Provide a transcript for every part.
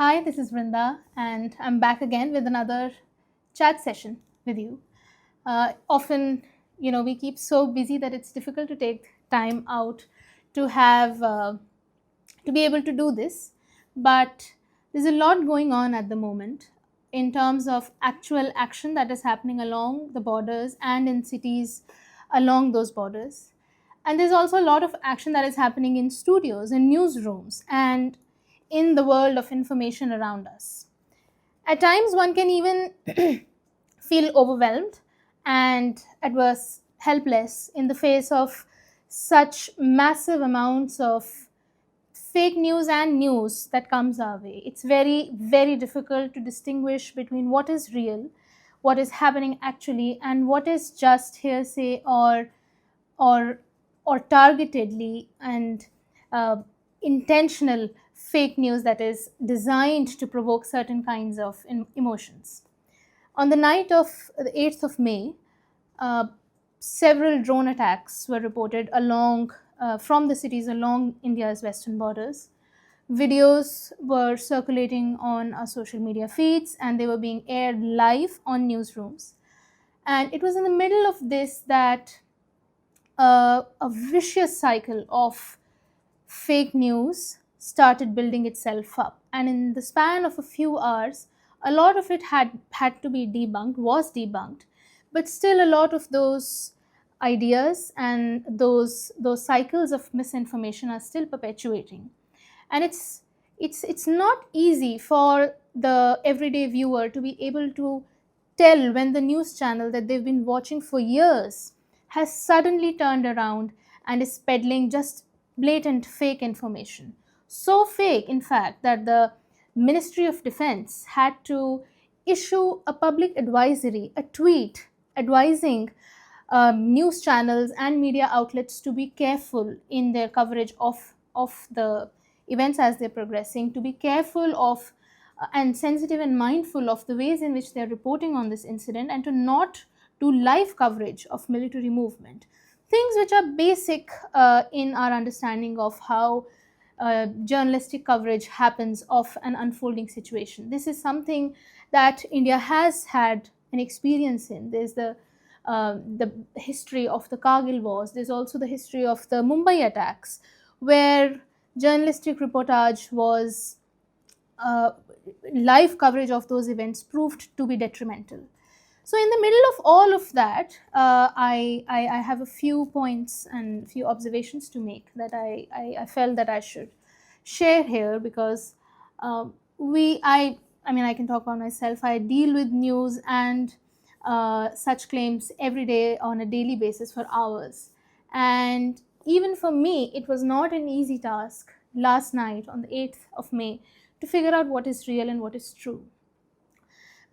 Hi, this is Vrinda, and I'm back again with another chat session with you. Often, we keep so busy that it's difficult to take time out to have to be able to do this. But there's a lot going on at the moment in terms of actual action that is happening along the borders and in cities along those borders. And there's also a lot of action that is happening in studios, in newsrooms, and in the world of information around us. At times, one can even feel overwhelmed and adverse, helpless in the face of such massive amounts of fake news and news that comes our way. It's very, very difficult to distinguish between what is real, what is happening actually, and what is just hearsay or or targetedly and uh, intentional fake news that is designed to provoke certain kinds of emotions. On the night of the 8th of May, uh, several drone attacks were reported along from the cities along India's western borders. Videos were circulating on our social media feeds and they were being aired live on newsrooms. And it was in the middle of this that a vicious cycle of fake news started building itself up. And in the span of a few hours, a lot of it had to be debunked, was debunked. But still, a lot of those ideas and those cycles of misinformation are still perpetuating. And it's not easy for the everyday viewer to be able to tell when the news channel that they've been watching for years has suddenly turned around and is peddling just blatant fake information. So fake, in fact, that the Ministry of Defense had to issue a public advisory, a tweet advising news channels and media outlets to be careful in their coverage of the events as they're progressing, to be careful of and sensitive and mindful of the ways in which they're reporting on this incident, and to not do live coverage of military movement. Things which are basic in our understanding of how journalistic coverage happens of an unfolding situation. This is something that India has had an experience in. There's the history of the Kargil wars. There's also the history of the Mumbai attacks, where journalistic reportage was live coverage of those events proved to be detrimental. So, in the middle of all of that, I have a few points and few observations to make that I felt that I should share here, because I mean, I can talk about myself. I deal with news and such claims every day on a daily basis for hours. And even for me, it was not an easy task last night on the 8th of May to figure out what is real and what is true.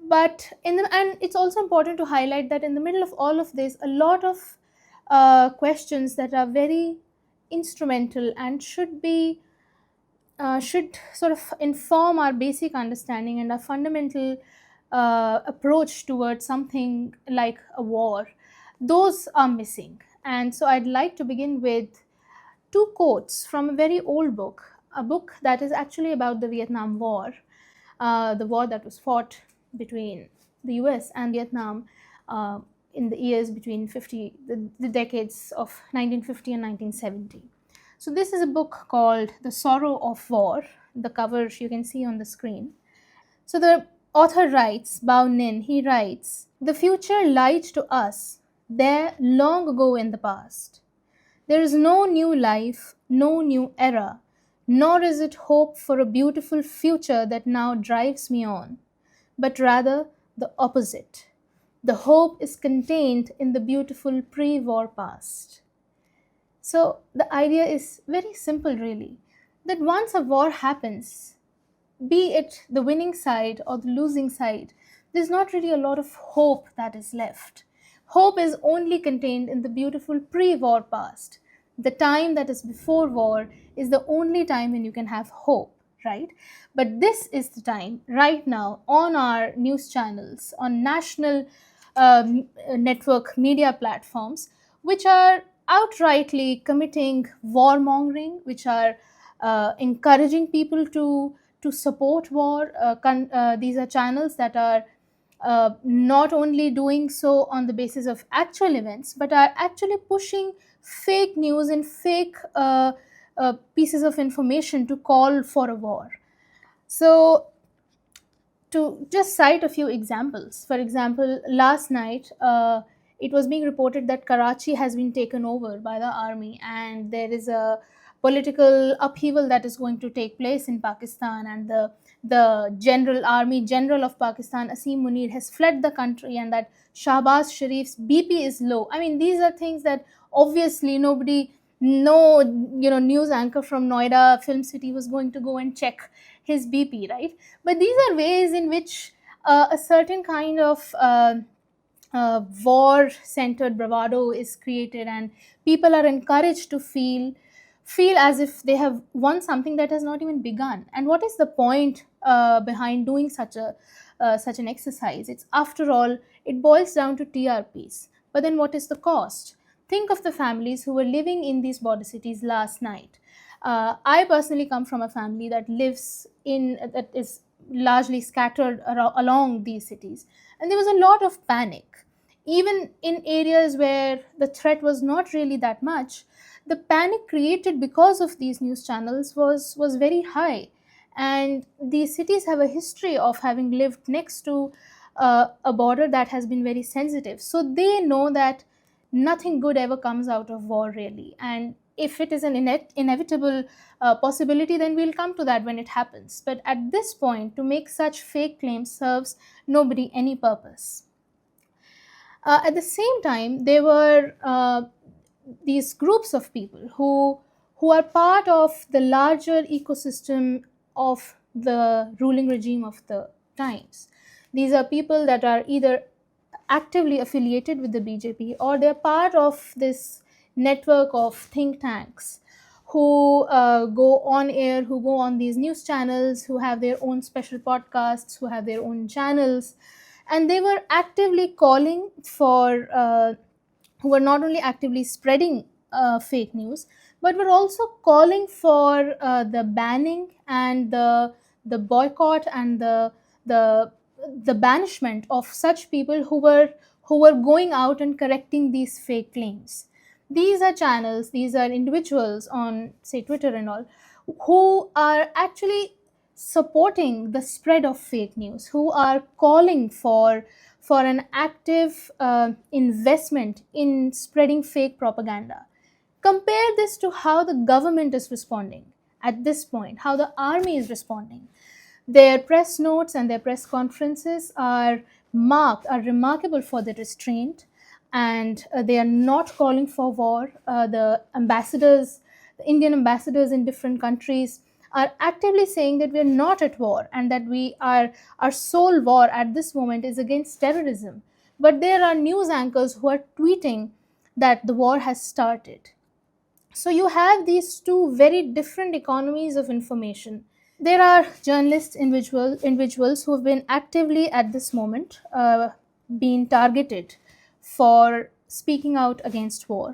But and it's also important to highlight that in the middle of all of this, a lot of questions that are very instrumental and should sort of inform our basic understanding and our fundamental approach towards something like a war, those are missing. And so I'd like to begin with two quotes from a very old book, a book that is actually about the Vietnam War, the war that was fought between the US and Vietnam in the years between the decades of 1950 and 1970. So this is a book called The Sorrow of War. The cover you can see on the screen. So the author writes, Bao Nin, he writes, "The future lied to us there long ago in the past. There is no new life, no new era, nor is it hope for a beautiful future that now drives me on, but rather the opposite. The hope is contained in the beautiful pre-war past." So the idea is very simple, really, that once a war happens, be it the winning side or the losing side, there's not really a lot of hope that is left. Hope is only contained in the beautiful pre-war past. The time that is before war is the only time when you can have hope, right? But this is the time right now on our news channels, on national network media platforms, which are outrightly committing warmongering, which are encouraging people to to support war. These are channels that are not only doing so on the basis of actual events, but are actually pushing fake news and fake pieces of information to call for a war. So, to just cite a few examples, for example, last night it was being reported that Karachi has been taken over by the army, and there is a political upheaval that is going to take place in Pakistan, and the army general of Pakistan, Asim Munir, has fled the country, and that Shahbaz Sharif's BP is low. I mean, these are things that obviously nobody, no, news anchor from Noida Film City was going to go and check his BP, right? But these are ways in which a certain kind of war centered bravado is created, and people are encouraged to feel as if they have won something that has not even begun. And what is the point behind doing such an exercise? It's, after all, it boils down to TRPs. But then what is the cost? Think of the families who were living in these border cities last night. I personally come from a family that is largely scattered along these cities, and there was a lot of panic. Even in areas where the threat was not really that much, the panic created because of these news channels was very high. And these cities have a history of having lived next to a border that has been very sensitive. So they know that nothing good ever comes out of war, really. And if it is an inevitable possibility, then we'll come to that when it happens. But at this point, to make such fake claims serves nobody any purpose. At the same time, there were these groups of people who are part of the larger ecosystem of the ruling regime of the times. These are people that are either actively affiliated with the BJP, or they're part of this network of think tanks who go on air, who go on these news channels, who have their own special podcasts, who have their own channels. And they were actively calling for, who were not only actively spreading fake news, but were also calling for the banning and the boycott and the the banishment of such people who were going out and correcting these fake claims. These are channels, these are individuals on, say, Twitter and all, who are actually supporting the spread of fake news, who are calling for an active investment in spreading fake propaganda. Compare this to how the government is responding at this point, how the army is responding. Their press notes and their press conferences are remarkable for their restraint, and they are not calling for war. The Indian ambassadors in different countries are actively saying that we are not at war, and that our sole war at this moment is against terrorism. But there are news anchors who are tweeting that the war has started. So you have these two very different economies of information. There are individuals who have been actively at this moment being targeted for speaking out against war.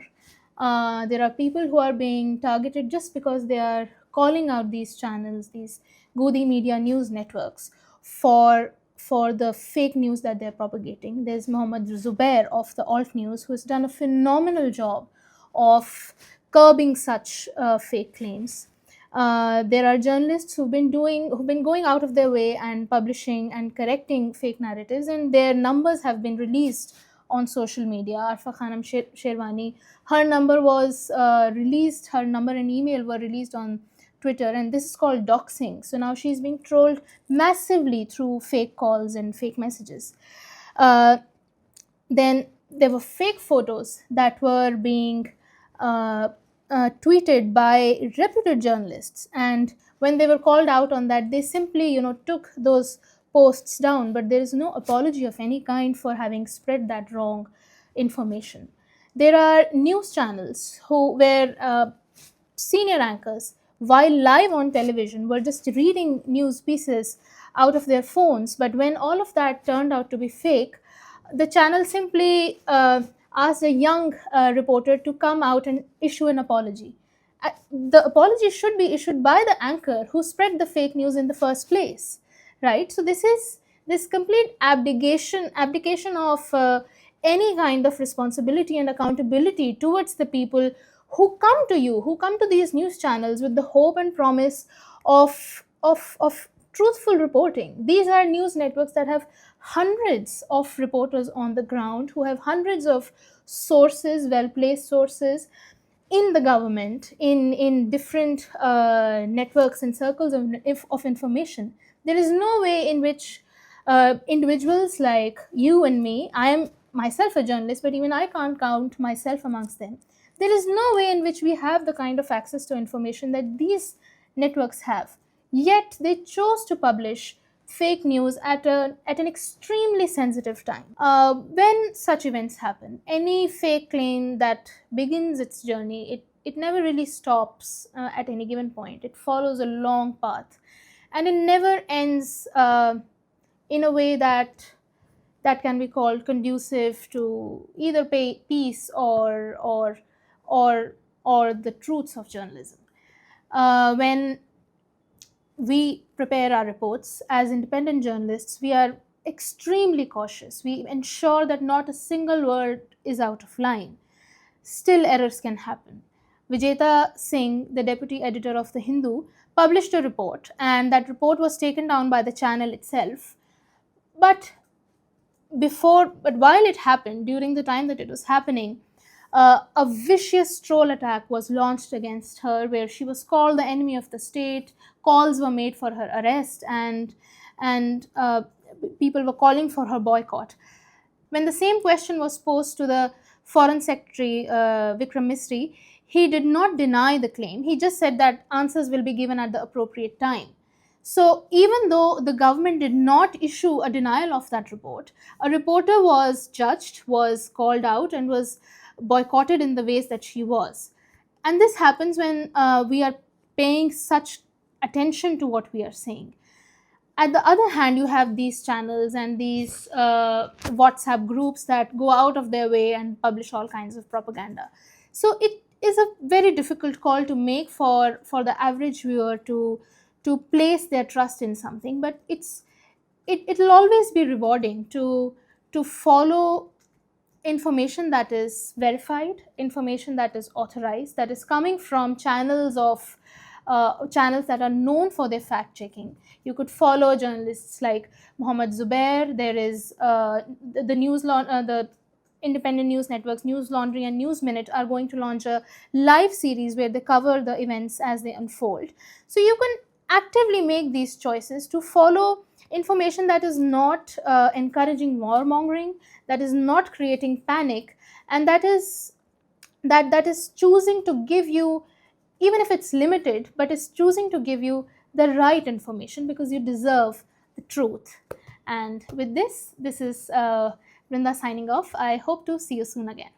There are people who are being targeted just because they are calling out these channels, these Godi media news networks, for the fake news that they're propagating. There's Mohammed Zubair of the Alt News, who has done a phenomenal job of curbing such fake claims. There are journalists who've been going out of their way and publishing and correcting fake narratives, and their numbers have been released on social media. Arfa Khanam Sherwani, her number was released, her number and email were released on Twitter, and this is called doxing. So now she's being trolled massively through fake calls and fake messages. Then there were fake photos that were being tweeted by reputed journalists, and when they were called out on that, they simply took those posts down. But there is no apology of any kind for having spread that wrong information. There are news channels where senior anchors, while live on television, were just reading news pieces out of their phones. But when all of that turned out to be fake, the channel simply asked a young reporter to come out and issue an apology. the apology should be issued by the anchor who spread the fake news in the first place, right? So this is this complete abdication of any kind of responsibility and accountability towards the people who come to you, who come to these news channels with the hope and promise of truthful reporting. These are news networks that have hundreds of reporters on the ground, who have hundreds of sources, well placed sources in the government, in different networks and circles of information. There is no way in which individuals like you and me, I am myself a journalist, but even I can't count myself amongst them. There is no way in which we have the kind of access to information that these networks have. Yet they chose to publish fake news at an extremely sensitive time. When such events happen, any fake claim that begins its journey, it never really stops at any given point. It follows a long path, and it never ends in a way that can be called conducive to either peace or the truths of journalism. When we prepare our reports as independent journalists, we are extremely cautious. We ensure that not a single word is out of line. Still, errors can happen. Vijeta Singh, the deputy editor of The Hindu, published a report, and that report was taken down by the channel itself. But while it happened, during the time that it was happening, a vicious troll attack was launched against her, where she was called the enemy of the state. Calls were made for her arrest, and people were calling for her boycott. When the same question was posed to the Foreign Secretary Vikram Misri, he did not deny the claim. He just said that answers will be given at the appropriate time. So even though the government did not issue a denial of that report, a reporter was judged, was called out, and was boycotted in the ways that she was. And this happens when we are paying such attention to what we are saying. At the other hand, you have these channels and these WhatsApp groups that go out of their way and publish all kinds of propaganda. So it is a very difficult call to make for the average viewer to place their trust in something, but it'll always be rewarding to follow information that is verified, information that is authorized, that is coming from channels that are known for their fact checking. You could follow journalists like Muhammad Zubair. There is the independent news networks, News Laundry and News Minute, are going to launch a live series where they cover the events as they unfold. So you can actively make these choices to follow information that is not encouraging warmongering, that is not creating panic, and that is choosing to give you, even if it's limited, but is choosing to give you the right information because you deserve the truth. And with this is Vrinda signing off. I hope to see you soon again.